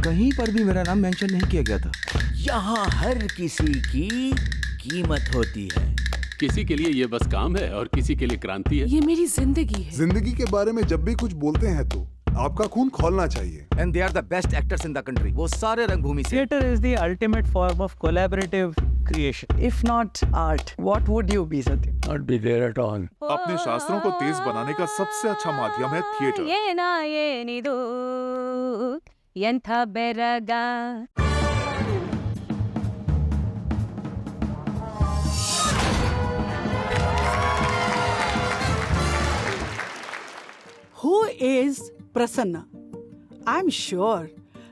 कहीं पर भी मेरा नाम मेंशन नहीं किया गया था। यहाँ हर किसी की कीमत होती है। किसी के लिए ये बस काम है और किसी के लिए क्रांति है। ये मेरी जिंदगी है। जिंदगी के बारे में जब भी कुछ बोलते हैं तो आपका खून खोलना चाहिए। And they are the best actors in the country. वो सारे रंगभूमि से। Theatre is the ultimate form of collaborative creation. If not art, what would you be, Satya? Not be there at all. अपने शास्त्रों को तेज बनाने का सबसे अच्छा माध्यम है थिएटर। ಏನಿದು ಎಂಥ ಬೆರಗ. Who is Prasanna? I'm sure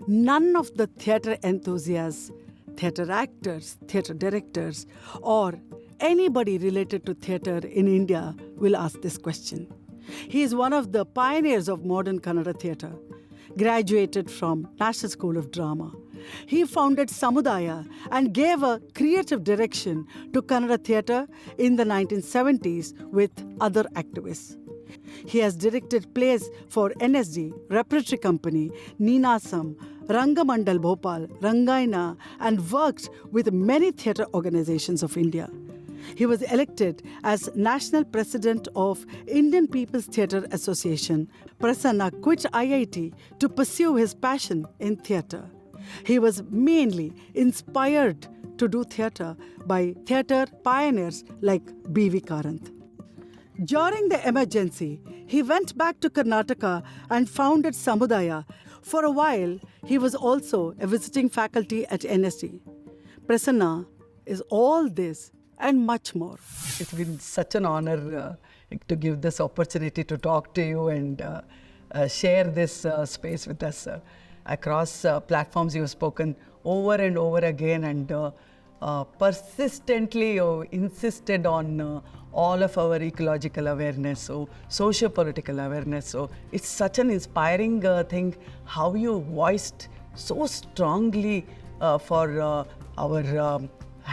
none of the theatre enthusiasts, theatre actors, theatre directors, or anybody related to theatre in India will ask this question. He is one of the pioneers of modern Kannada theatre, graduated from National School of Drama. He founded Samudaya and gave a creative direction to Kannada theatre in the 1970s with other activists. He has directed plays for NSD, Repertory Company, Neenasam, Rangamandal Bhopal, Rangayana, and worked with many theatre organizations of India. He was elected as National President of Indian People's Theatre Association. Prasanna quit IIT to pursue his passion in theatre. He was mainly inspired to do theatre by theatre pioneers like B.V. Karanth. During the emergency, he went back to Karnataka and founded Samudaya. For a while, he was also a visiting faculty at NSD. Prasanna is all this and much more. It's been such an honor to give this opportunity to talk to you and share this space with us. Across platforms you have spoken over and over again and persistently insisted on all of our ecological awareness, so socio-political awareness. So it's such an inspiring thing how you voiced so strongly for our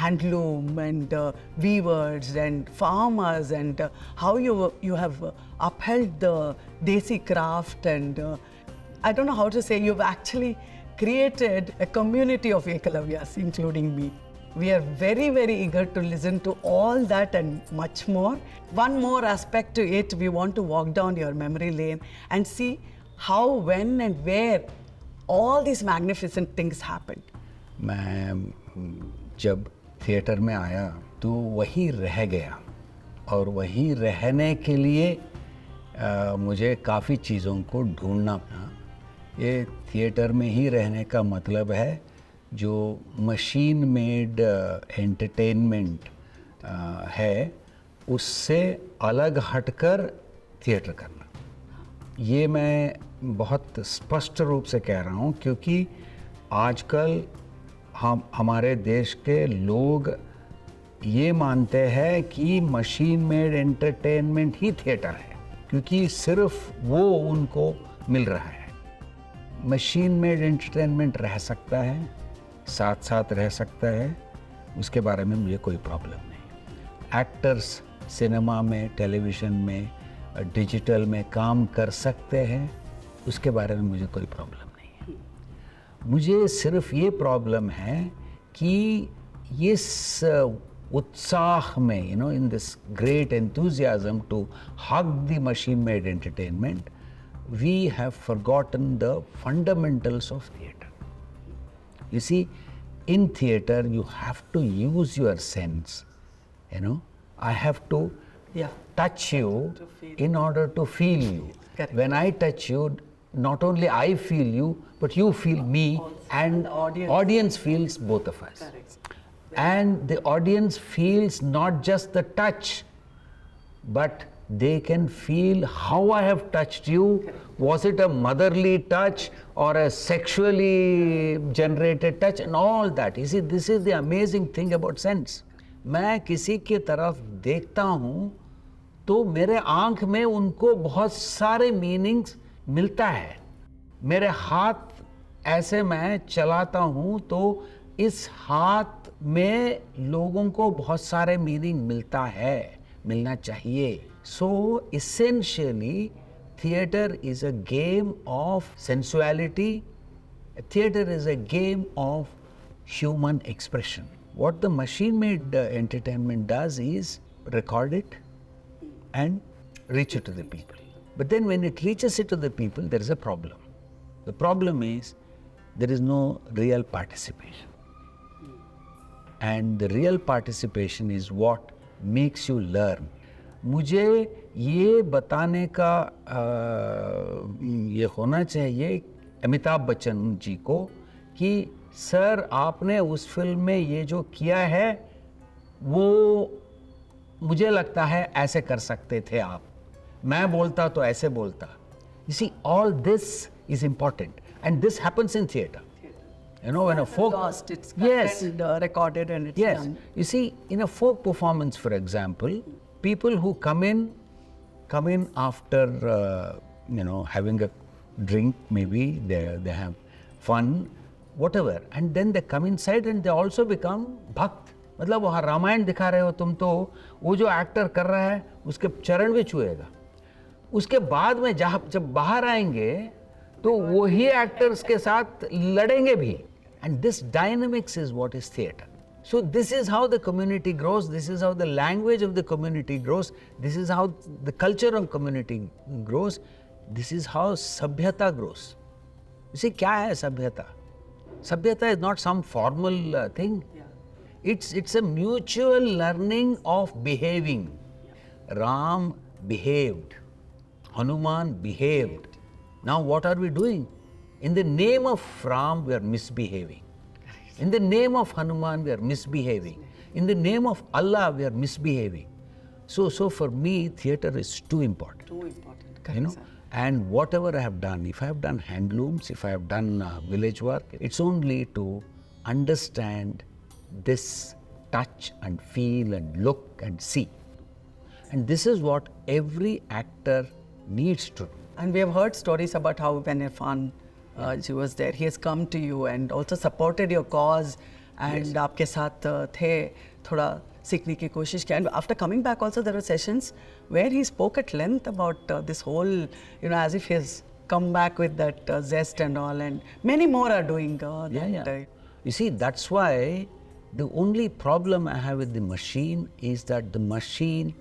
handloom and weavers and farmers and how you have upheld the desi craft and I don't know how to say, you've actually created a community of Ekalavyas, including me. We are very, very eager to listen to all that and much more. One more aspect to it, we want to walk down your memory lane and see how, when and where all these magnificent things happened. मैं जब theatre में आया तो वहीं रह गया और वहीं रहने के लिए मुझे काफ़ी चीज़ों को ढूंढना पड़ा। ये थिएटर में ही रहने का मतलब है जो मशीन मेड एंटरटेनमेंट है उससे अलग हटकर थिएटर करना। ये मैं बहुत स्पष्ट रूप से कह रहा हूँ क्योंकि आजकल हमारे देश के लोग ये मानते हैं कि मशीन मेड एंटरटेनमेंट ही थिएटर है क्योंकि सिर्फ वो उनको मिल रहा है। मशीन मेड एंटरटेनमेंट रह सकता है, साथ साथ रह सकता है, उसके बारे में मुझे कोई प्रॉब्लम नहीं। एक्टर्स सिनेमा में, टेलीविज़न में, डिजिटल में काम कर सकते हैं, उसके बारे में मुझे कोई प्रॉब्लम नहीं है। मुझे सिर्फ ये प्रॉब्लम है कि इस उत्साह में, in this great enthusiasm to hug the machine made entertainment, we have forgotten the fundamentals of theatre. You see, in theatre you have to use your sense. I have to touch you in order to feel you. Correct. When I touch you, not only I feel you, but you feel me, and audience feels both of us. Correct. And the audience feels not just the touch, but they can feel how I have touched you. Correct. Was it a motherly touch or a sexually generated touch, and all that. You see, this is the amazing thing about sense. मैं किसी की तरफ देखता हूँ तो मेरे आँख में उनको बहुत सारे मीनिंग्स मिलता है। मेरे हाथ ऐसे मैं चलाता हूँ तो इस हाथ में लोगों को बहुत सारे मीनिंग मिलता है, मिलना चाहिए। So essentially, theatre is a game of sensuality, A theatre is a game of human expression. What the machine-made entertainment does is record it and reach it to the people. But then when it reaches it to the people, there is a problem. The problem is there is no real participation. And the real participation is what makes you learn. मुझे ये बताने का ये होना चाहिए अमिताभ बच्चन जी को कि sir आपने उस फिल्म में ये जो किया है वो मुझे लगता है ऐसे कर सकते थे आप, मैं बोलता तो ऐसे बोलता. You see, all this is important, and this happens in theatre. You know, when a folk... Lost, it's yes, recorded and it's yes. done. You see, in a folk performance, for example, people who come in after, having a drink, maybe, they have fun, whatever, and then they come inside and they also become bhakt. मतलब वहाँ रामायण दिखा रहे हो तुम तो वो जो actor कर रहा है उसके चरण भी छुएगा. उसके बाद में जब बाहर आएंगे तो वही एक्टर्स के साथ लड़ेंगे भी. And this dynamics is what is theatre. So this is how the community grows, this is how the language of the community grows, this is how the culture of community grows, this is how sabhyata grows. You see, क्या है sabhyata? Sabhyata is not some formal thing. It's a mutual learning of behaving. Ram behaved, Hanuman behaved. Now what are we doing? In the name of Ram, we are misbehaving. In the name of Hanuman, we are misbehaving. In the name of Allah, we are misbehaving. So for me, theatre is too important. Too important. You know, and whatever I have done, if I have done handlooms, if I have done village work, it's only to understand this touch and feel and look and see. And this is what every actor needs to do. And we have heard stories about how when Irfan ji was there, he has come to you and also supported your cause and आपके साथ थे, थोड़ा सीखने की कोशिश किया. And after coming back also there were sessions where he spoke at length about this whole, as if he has come back with that zest and all, and many more are doing that. You see, that's why the only problem I have with the machine is that the machine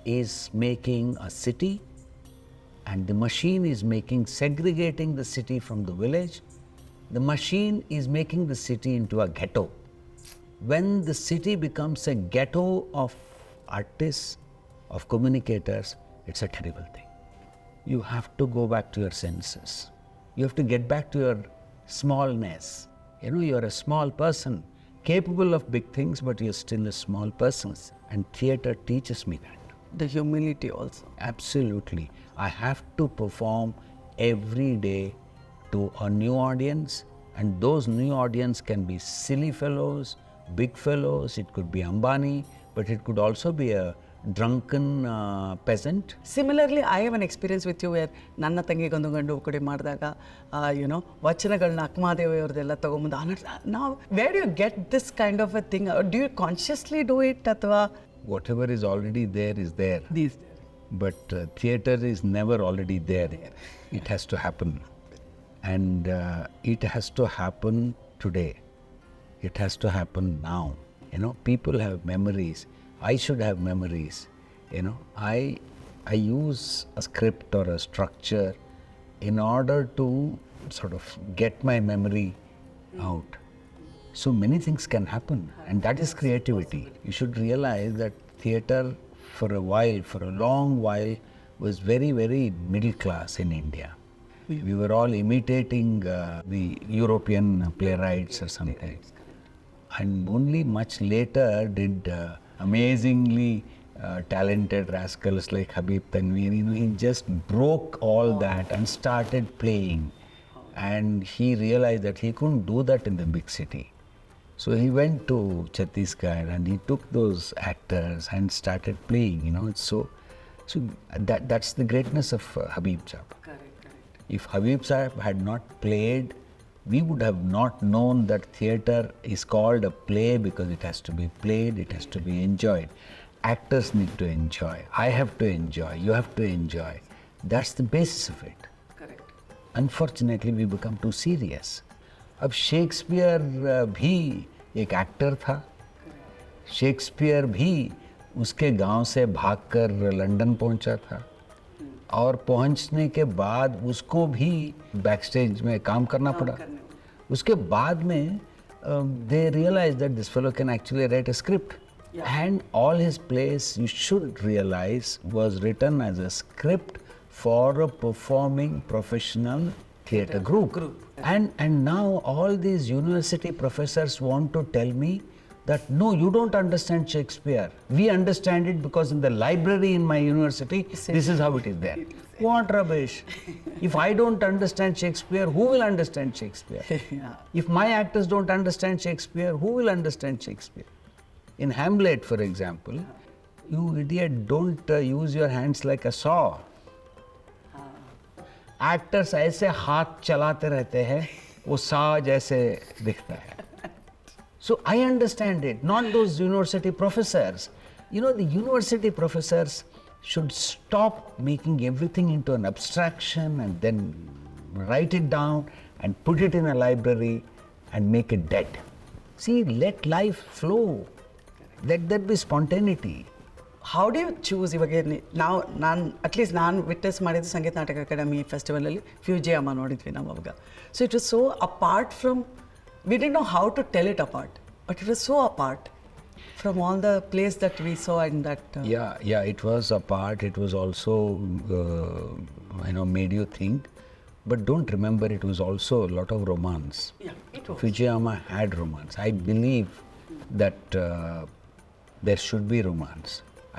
is making a city, and the machine is segregating the city from the village. The machine is making the city into a ghetto. When the city becomes a ghetto of artists, of communicators, it's a terrible thing. You have to go back to your senses. You have to get back to your smallness. You're a small person, capable of big things, but you're still a small person. And theatre teaches me that. The humility also. Absolutely. I have to perform every day to a new audience, and those new audience can be silly fellows, big fellows, it could be Ambani, but it could also be a drunken peasant. Similarly, I have an experience with you where ನನ್ನ ತಂಗಿಗೊಂದು ಗಂಡು ಉಕ್ಕುಡಿ ಮಾಡಿದಾಗ ವಚನಗಳನ್ನ ಅಕ್ಕಮಹಾದೇವಿ ಅವ್ರದ್ದೆಲ್ಲ ತಗೊಂಬಂದು now where do you get this kind of a thing? Do you consciously do it ಅಥವಾ Whatever is already there is there. But theatre is never already there. It has to happen. And it has to happen today. It has to happen now. People have memories. I should have memories. I use a script or a structure in order to sort of get my memory out. So many things can happen, and that is creativity. You should realize that theatre for a while, for a long while, was very, very middle class in India. We were all imitating the European playwrights or something. And only much later did amazingly talented rascals like Habib Tanveer, he just broke all that and started playing. And he realized that he couldn't do that in the big city. So he went to Chhattisgarh and he took those actors and started playing, So that's the greatness of Habib Sahib. Correct. If Habib Sahib had not played, we would have not known that theatre is called a play because it has to be played, it has to be enjoyed. Actors need to enjoy. I have to enjoy. You have to enjoy. That's the basis of it. Correct. Unfortunately, we become too serious. अब Shakespeare भी एक actor था, Shakespeare भी उसके गांव से भागकर London पहुंचा था, और पहुंचने के बाद उसको भी बैकस्टेज में काम करना पड़ा। उसके बाद में they realized that this fellow can actually write a script. And all his plays, you should realize, was written as a script for a performing professional theatre group. And now all these university professors want to tell me that no, you don't understand Shakespeare. We understand it because in the library in my university, this is how it is there. What rubbish. If I don't understand Shakespeare, who will understand Shakespeare? If my actors don't understand Shakespeare, who will understand Shakespeare? In Hamlet, for example, you idiot, don't use your hands like a saw. Actors ऐसे हाथ चलाते रहते हैं, वो saw जैसे दिखता है. So I understand it, not those university professors. You know, the university professors should stop making everything into an abstraction and then write it down and put it in a library and make it dead. See, let life flow. Let there be spontaneity. How do you choose ಇವಾಗ ನಾವು at least ನಾನು witness ಮಾಡಿದ್ದು ಸಂಗೀತ ನಾಟಕ academy ಫೆಸ್ಟಿವಲಲ್ಲಿ ಫ್ಯೂಜೆ ಅಮ್ಮ ನೋಡಿದ್ವಿ ನಾವು ಅವಾಗ. So it was so apart from, we did know how to tell it apart, but it was so apart from all the plays that we saw in that. Yeah, it was apart. It was also, made you think. But don't remember, it was also a lot of romance. Yeah, it was. Fujiyama had romance. I believe that there should be romance.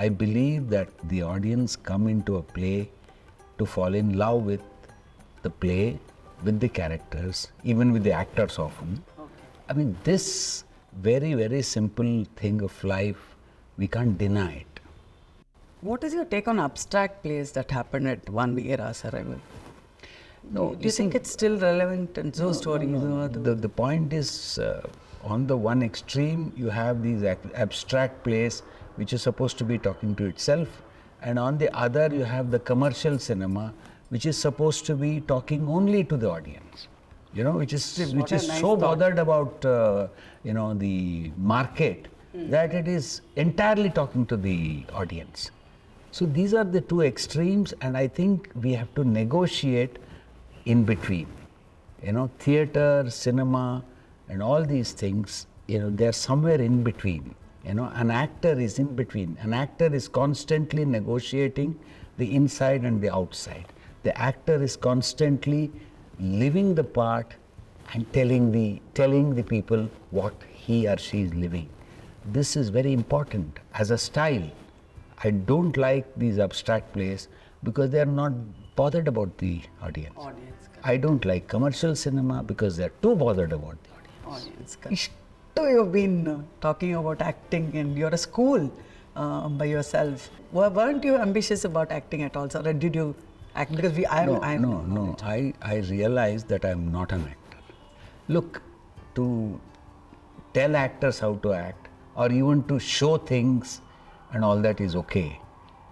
I believe that the audience come into a play to fall in love with the play, with the characters, even with the actors often. Okay. I mean, this very, very simple thing of life, we can't deny it. What is your take on abstract plays that happened at one era's arrival? No, do you think it's still relevant and so stories? No. The point is, on the one extreme, you have these abstract plays which is supposed to be talking to itself, and on the other, you have the commercial cinema which is supposed to be talking only to the audience. You know, which is nice so bothered about the market that it is entirely talking to the audience. So these are the two extremes, and I think we have to negotiate in between. Theatre, cinema, and all these things, they are somewhere in between. An actor is in between. An actor is constantly negotiating the inside and the outside. The actor is constantly living the part and telling the people what he or she is living. This is very important as a style. I don't like these abstract plays because they are not bothered about the audience. I don't like commercial cinema because they are too bothered about the audience. Ishto you've been talking about acting, and you're a school by yourself. Weren't you ambitious about acting at all, sir? Or did you act? Because No. I realized that I'm not an actor. Look, to tell actors how to act or even to show things and all that is okay.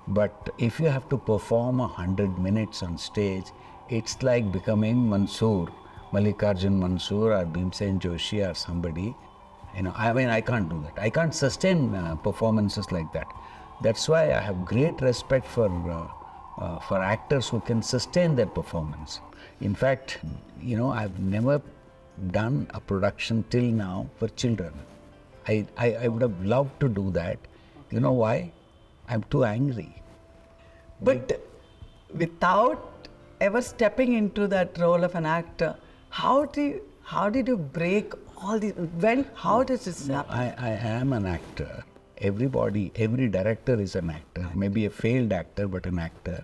But if you have to perform 100 minutes on stage, it's like becoming Mallikarjun Mansoor or Bhimsen Joshi or somebody. I can't do that. I can't sustain performances like that. That's why I have great respect for actors who can sustain their performance. In fact, I've never done a production till now for children. I would have loved to do that. You know why? I'm too angry. But without ever stepping into that role of an actor, how did you break all these? How does this happen? I am an actor. Every director is an actor, maybe a failed actor, but an actor.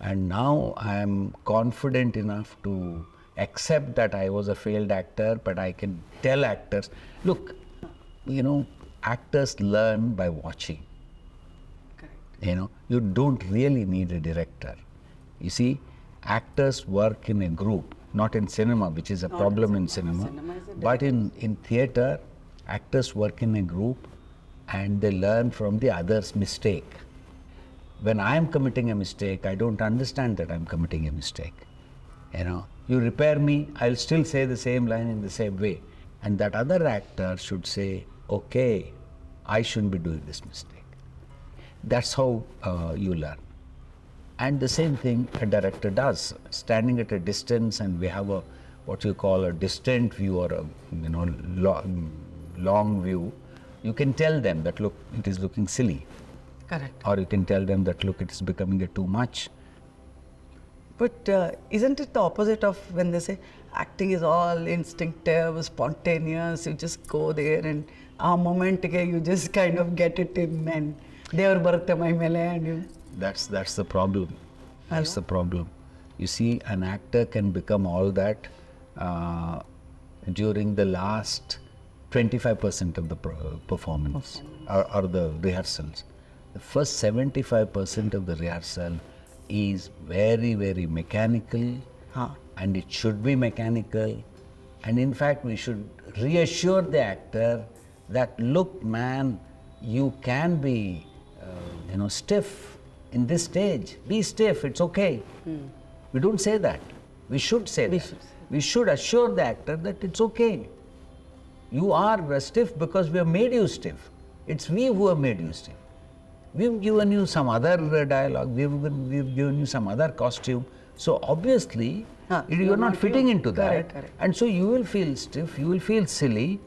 And now I am confident enough to accept that I was a failed actor, but I can tell actors, look, actors learn by watching. Correct. You don't really need a director. You see, actors work in a group, not in cinema, which is a problem in cinema. But in theatre, actors work in a group and they learn from the other's mistake. When I am committing a mistake, I don't understand that I am committing a mistake. You know, you repair me, I'll still say the same line in the same way. And that other actor should say, okay, I shouldn't be doing this mistake. That's how you learn. And the same thing a director does, standing at a distance, and we have a what you call a distant view or a long view. You can tell them that look, it is looking silly. Correct. Or you can tell them that look, it is becoming too much. But isn't it the opposite of when they say acting is all instinctive, spontaneous, you just go there and a moment you just kind of get it in and devar barutte mai mele and you... That's the problem. That's the problem. You see, an actor can become all that during the last 25% of the performance or the rehearsals. The first 75% of the rehearsal is very, very mechanical, and it should be mechanical. And in fact, we should reassure the actor that, look, man, you can be, stiff in this stage. Be stiff, it's okay. We don't say that. We should say that. We should assure the actor that it's okay. You are stiff because we have made you stiff. It's we who have made you stiff. We've given you some other dialogue, we've given you some other costume. So obviously, you're not fitting into that. Correct. And so you will feel stiff, you will feel silly.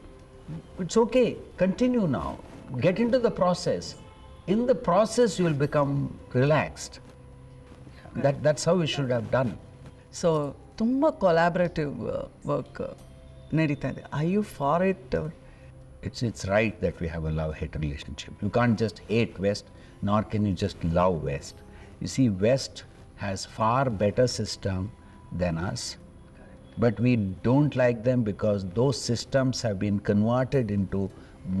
It's okay, continue now. Get into the process. In the process, you will become relaxed. That's how we should have done. So, ತುಂಬ collaborative work ನಡೀತಾ ಇದೆ. Are you for it? Or? It's right that we have a love-hate relationship. You can't just hate West, nor can you just love West. You see, West has far better system than us, but we don't like them because those systems have been converted into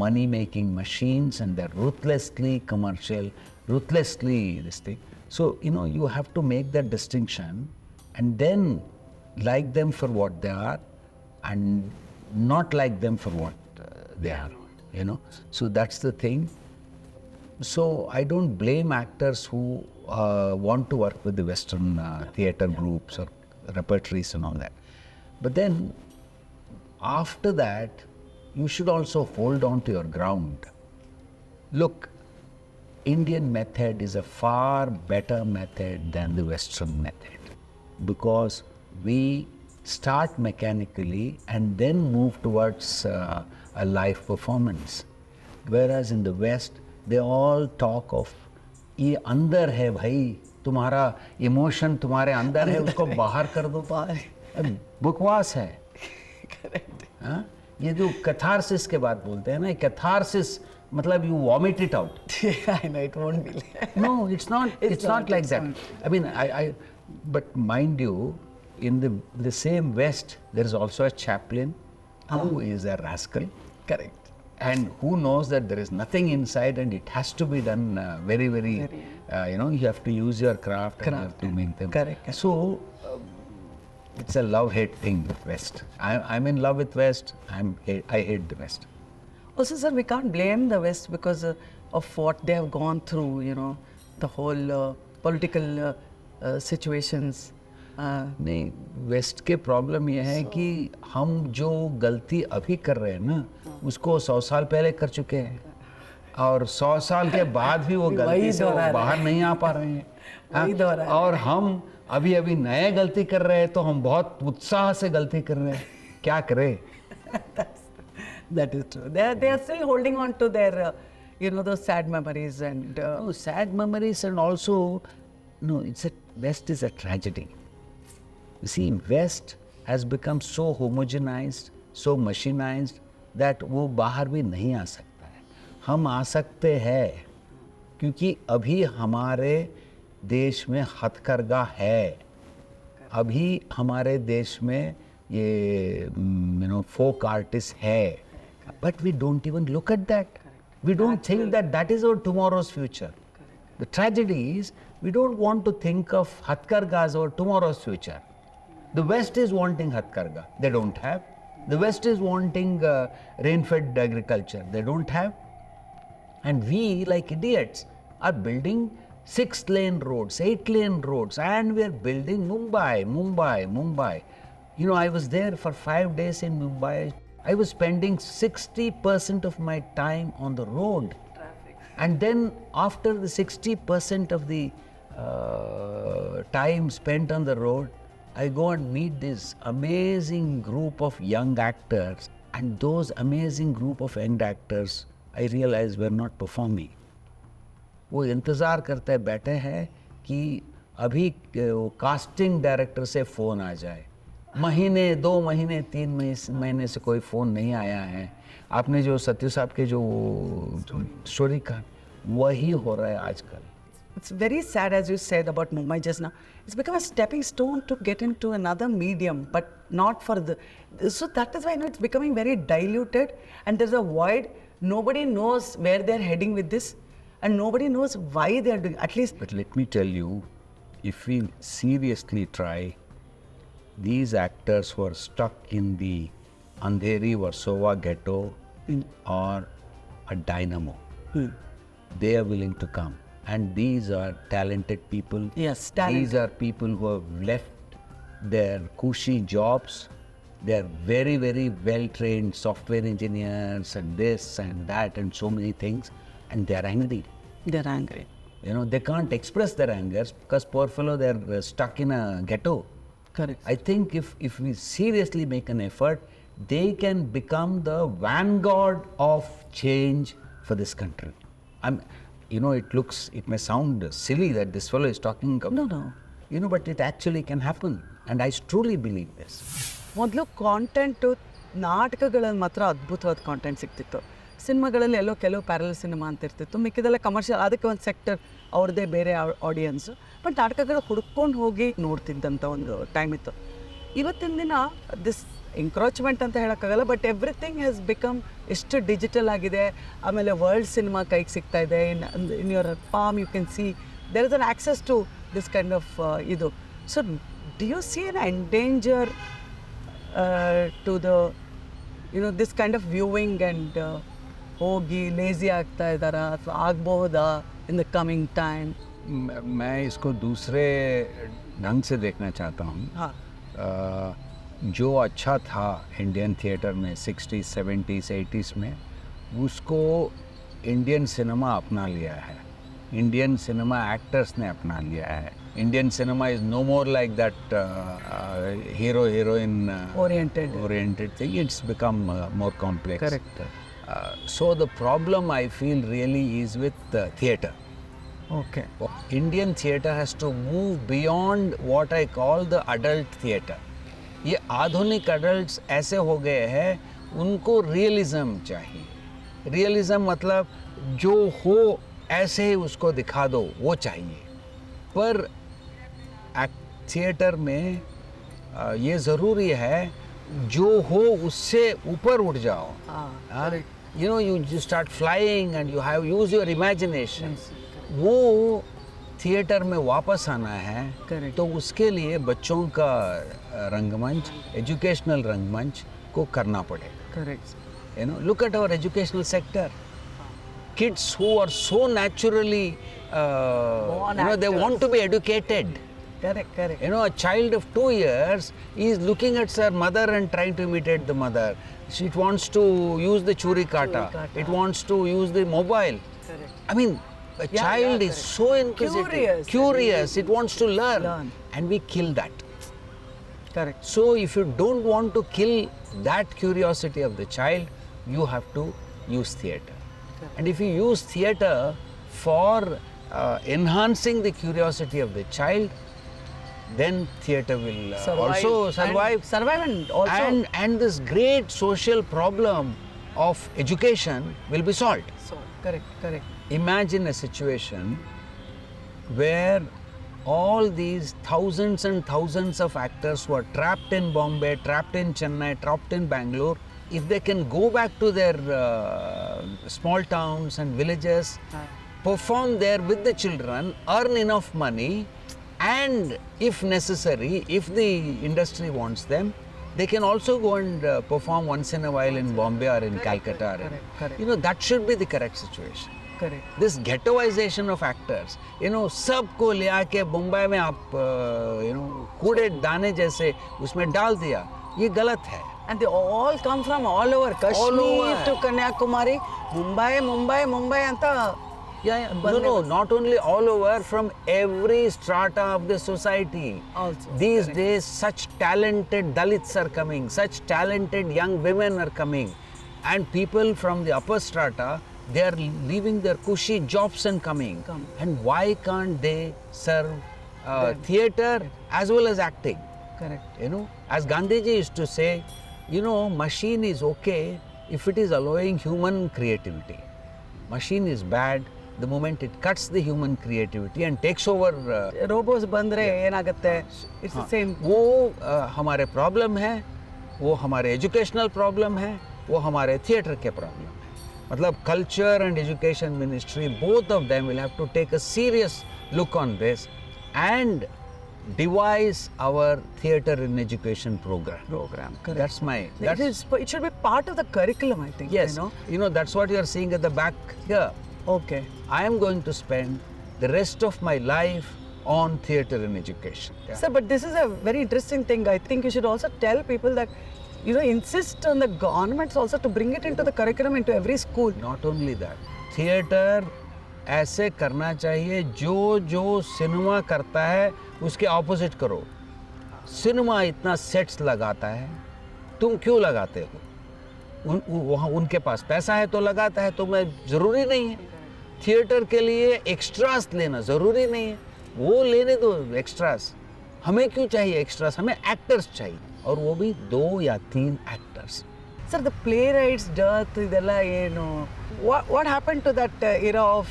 money-making machines, and they're ruthlessly commercial, ruthlessly this thing. So, you have to make that distinction and then like them for what they are and not like them for what they are, So that's the thing. So I don't blame actors who want to work with the Western theatre groups or repertories and all that. But then after that, you should also hold on to your ground. Look, Indian method is a far better method than the Western method because we start mechanically and then move towards a live performance. Whereas in the West, they all talk of ये अंदर है भाई, तुम्हारा emotion तुम्हारे अंदर है, उसको बाहर कर दो. बकवास है. ये जो कैथारसिस के बात बोलते हैं ना, कैथारसिस मतलब you vomit it out. I know, it won't be. No, it's not. It's not like that. I mean, but mind you, in the same West, there is also a chaplain who is a rascal. Correct. And who knows that there is nothing inside and it has to be done very, very, you have to use your craft and you have to make them. Correct. So, it's a love-hate thing with West. I'm in love with West, I hate the West. Also, sir, we can't blame the West because of what they have gone through, the whole political situations. नहीं, waste के problem ये है कि हम जो गलती अभी कर रहे हैं ना, उसको 100 साल पहले कर चुके हैं और 100 साल के बाद भी वो गलती से बाहर नहीं आ पा रहे हैं. और हम अभी नए गलती कर रहे हैं तो हम बहुत उत्साह से गलती कर रहे हैं. क्या करें? That is true. They are still holding on to their, those sad memories and... sad memories and also, West is a tragedy. You see, West has become so homogenized, so machinized that वो बाहर भी नहीं आ सकता है. हम आ सकते हैं क्योंकि अभी हमारे देश में हथकरघा है. अभी हमारे देश में ये folk artists है. But we don't even look at that. We don't think that is our tomorrow's future. The tragedy is we don't want to think of Hathkarga as our tomorrow's future. The West is wanting Hathkarga. They don't have. The West is wanting rain-fed agriculture. They don't have. And we, like idiots, are building 6-lane roads, 8-lane roads, and we are building Mumbai. You know, I was there for 5 days in Mumbai. I was spending 60% of my time on the road. And then after the 60% of the time spent on the road, I go and meet this amazing group of young actors. And those amazing group of young actors, I realize were not performing. वो इंतज़ार करते बैठे हैं कि अभी casting director से phone आ जाए. महीने 2 महीने 3 महीने से कोई फ़ोन नहीं आया है. आपने जो सत्य साहब के जो स्टोरी का वही हो रहा है आजकल. It's very sad, as you said about Mumbai just now. It's become a stepping stone to get into another medium, but not for the. So that is why it's becoming very diluted, and there's a void. Nobody knows where they're heading with this, and nobody knows why they're doing. At least. But let me tell you, if we seriously try, these actors who are stuck in the Andheri Warsaw ghetto or a dynamo, they are willing to come. And these are talented people. Yes, talented. These are people who have left their cushy jobs. They are very, very well-trained software engineers and this and that and so many things. And they are angry. They're angry. You know, they can't express their anger because poor fellow, they're stuck in a ghetto. Correct. I think if we seriously make an effort, they can become the vanguard of change for this country. You know, it may sound silly that this fellow is talking. No. You know, but it actually can happen. And I truly believe this. ಮೊದಲು content ನಾಟಕಗಳಲ್ಲಿ ಮಾತ್ರ ಅದ್ಭುತವಾದ content ಸಿಗ್ತಿತ್ತು. ಸಿನಿಮಾಗಳಲ್ಲಿ ಎಲ್ಲೋ ಕೆಲವು parallel cinema ಅಂತ ಇರ್ತಿತ್ತು, ಮಿಕ್ಕಿದೆಲ್ಲ commercial, ಅದಕ್ಕೆ ಒಂದು ಸೆಕ್ಟರ್ ಅವ್ರದ್ದೇ ಬೇರೆ ಆಡಿಯನ್ಸು. ಬಟ್ ನಾಟಕಗಳು ಹುಡ್ಕೊಂಡು ಹೋಗಿ ನೋಡ್ತಿದ್ದಂಥ ಒಂದು ಟೈಮ್ ಇತ್ತು. ಇವತ್ತಿನ ದಿನ ದಿಸ್ ಎಂಕ್ರೋಚ್ಮೆಂಟ್ ಅಂತ ಹೇಳೋಕ್ಕಾಗಲ್ಲ, ಬಟ್ ಎವ್ರಿಥಿಂಗ್ ಹ್ಯಾಸ್ ಬಿಕಮ್ ಎಷ್ಟು ಡಿಜಿಟಲ್ ಆಗಿದೆ. ಆಮೇಲೆ ವರ್ಲ್ಡ್ ಸಿನಿಮಾ ಕೈಗೆ ಸಿಗ್ತಾ ಇದೆ. In your palm you can see there is an access to this kind of ಇದು. So do you see an endanger to the, you know, this kind of viewing and ಹೋಗಿ lazy ಆಗ್ತಾ ಇದ್ದಾರಾ ಅಥವಾ ಆಗ್ಬಹುದಾ in the coming time? मैं इसको दूसरे ढंग से देखना चाहता हूँ. हाँ. जो अच्छा था इंडियन थिएटर में 60s, 70s, 80s में, उसको इंडियन सिनेमा अपना लिया है. इंडियन सिनेमा एक्टर्स ने अपना लिया है. Indian cinema is no more like that hero-heroine oriented thing. It's become more complex. Correct. So the problem I feel really is with theatre. Okay. Indian theatre has to move beyond what I call the adult theatre. ये आधुनिक adults ऐसे हो गए हैं, उनको realism चाहिए. Realism मतलब जो हो ऐसे ही उसको दिखा दो, वो चाहिए. पर थिएटर में ये ज़रूरी है जो हो उससे ऊपर उठ जाओ. You know, you start flying and you have use your imagination. वो थिएटर में वापस आना है. Correct. तो उसके लिए बच्चों का रंगमंच, एजुकेशनल रंगमंच को करना पड़ेगा. Correct. You know, look at our educational sector. Kids who are so naturally, they want to be educated. Correct. You know, a child of 2 years is looking at her mother and trying to imitate the mother. It wants to use the churi kata. It wants to use the mobile. Correct. I mean, a child is so inquisitive, curious. It wants to learn. And we kill that. Correct. So if you don't want to kill that curiosity of the child, you have to use theatre. And if you use theatre for enhancing the curiosity of the child, then theatre will also survive. And also. And this great social problem of education will be solved. So, correct. Imagine a situation where all these thousands and thousands of actors who are trapped in Bombay, trapped in Chennai, trapped in Bangalore, if they can go back to their small towns and villages, perform there with the children, earn enough money, and if necessary, if the industry wants them, they can also go and perform once in a while in Bombay or in Calcutta. Correct. You know, that should be the correct situation. Correct. This ghettoization of actors, सबको ले आके मुंबई में आप कूड़े दाने जैसे उसमें डाल दिया, ये गलत है. And they all come from all over, Kashmir to Kanyakumari, Mumbai anta. Yeah. No, not only all over, from every strata of the society. Also, These correct. days, such talented Dalits are coming, such talented young women are coming. And people from the upper strata, they are leaving their cushy jobs and coming. And why can't they serve theatre as well as acting? Correct. As Gandhiji used to say, machine is okay if it is allowing human creativity. Machine is bad the moment it cuts the human creativity and takes over. Robots bandre yenagatte. It's the same. वो हमारे problem है, वो हमारे educational problem है, वो हमारे theatre के problem है. मतलब culture and education ministry, both of them will have to take a serious look on this and devise our theatre in education program. Correct. That's my. It should be part of the curriculum, I think. Yes. That's what you are seeing at the back here. Okay. I am going to spend the rest of my life on theatre in education. Yeah. Sir, but this is a very interesting thing. I think you should also tell people that, insist on the governments also to bring it into the curriculum into every school. Not only that, theatre ऐसे करना चाहिए जो cinema करता है उसके opposite करो. Cinema इतना sets लगाता है, तुम क्यों लगाते हो? वहाँ उनके पास पैसा है तो लगाता है, तो मैं ज़रूरी नहीं है. थिएटर के लिए एक्स्ट्रास लेना ज़रूरी नहीं है, वो लेने दो एक्स्ट्रास. हमें क्यों चाहिए एक्स्ट्रास? हमें एक्टर्स चाहिए, और वो भी 2 या 3 actors. Sir, the playwrights death, what happened to that era of...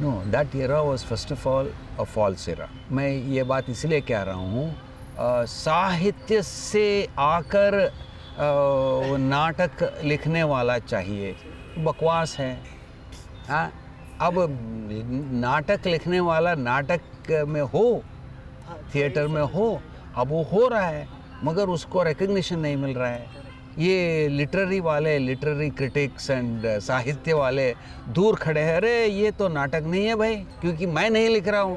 No, that era was first of all a false era. मैं ये बात इसलिए कह रहा हूँ, साहित्य से आकर नाटक लिखने वाला चाहिए, बकवास है. हाँ, अब नाटक लिखने वाला नाटक में हो, थिएटर में हो, अब वो हो रहा है, मगर उसको रिकग्निशन नहीं मिल रहा है. ये लिटरेरी क्रिटिक्स एंड साहित्य वाले दूर खड़े हैं, अरे ये तो नाटक नहीं है भाई, क्योंकि मैं नहीं लिख रहा हूँ.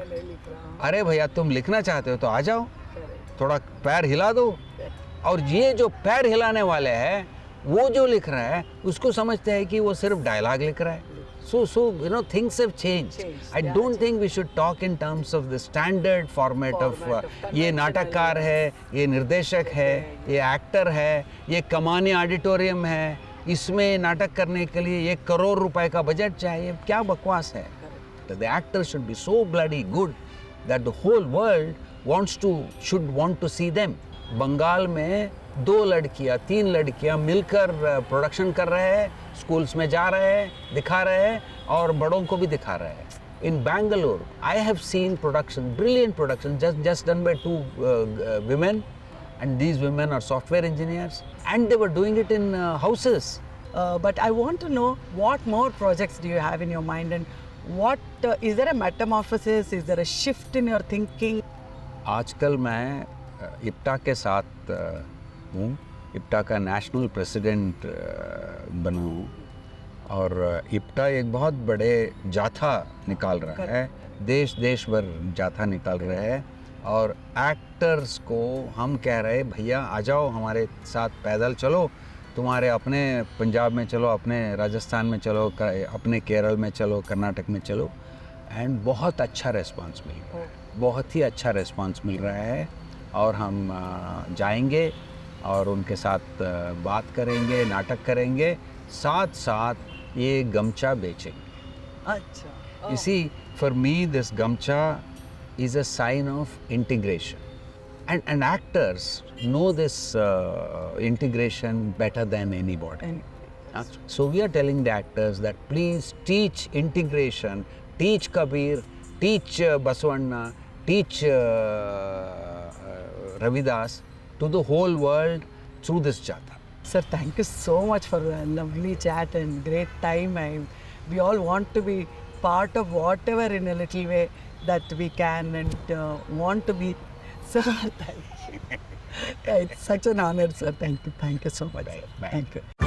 अरे भैया, तुम लिखना चाहते हो तो आ जाओ, थोड़ा पैर हिला दो. और ये जो पैर हिलाने वाले हैं, वो जो लिख रहा है उसको समझते हैं कि वो सिर्फ डायलॉग लिख रहा है. So things have changed. I don't think we should talk in terms of the standard format of ये नाटककार है, ये निर्देशक है, ये एक्टर है, ये कमानी ऑडिटोरियम है, इसमें नाटक करने के लिए 1 करोड़ रुपए का बजट चाहिए. क्या बकवास है? The actors should be so bloody good that the whole world should want to see them. Bengal में 2 लड़कियां 3 लड़कियां मिलकर प्रोडक्शन कर रहे हैं, स्कूल्स में जा रहे हैं, दिखा रहे हैं, और बड़ों को भी दिखा रहे हैं. In Bangalore, I have seen brilliant production just done by 2 women, and these women are software engineers, and they were doing it in houses. But I want to know, what more projects do you have in your mind, and what is there a metamorphosis, is there a shift in your thinking? आजकल मैं इप्टा के साथ हूँ, इप्टा का national president बना हूँ, और इप्टा एक बहुत बड़े जाथा निकाल रहा है, देश भर जाथा निकाल रहा है. और एक्टर्स को हम कह रहे हैं, भैया आ जाओ हमारे साथ, पैदल चलो, तुम्हारे अपने पंजाब में चलो, अपने राजस्थान में चलो, अपने केरल में चलो, कर्नाटक में चलो. एंड बहुत अच्छा रिस्पांस मिल रहा है, बहुत ही अच्छा रिस्पांस मिल रहा है. और हम जाएंगे और उनके साथ बात करेंगे, नाटक करेंगे, साथ साथ ये गमछा बेचेंगे. अच्छा. इसी फॉर मी दिस गमछा is a sign of integration, and actors know this integration better than anybody. So we are telling the actors that please teach integration, teach Kabir, teach Basavanna, teach Ravidas to the whole world through this jatha. Sir, thank you so much for a lovely chat and great time. We all want to be part of whatever in a little way that we can, and want to be. Sir, thank you. It's such an honor, sir. Thank you so much. Bye. Thank you.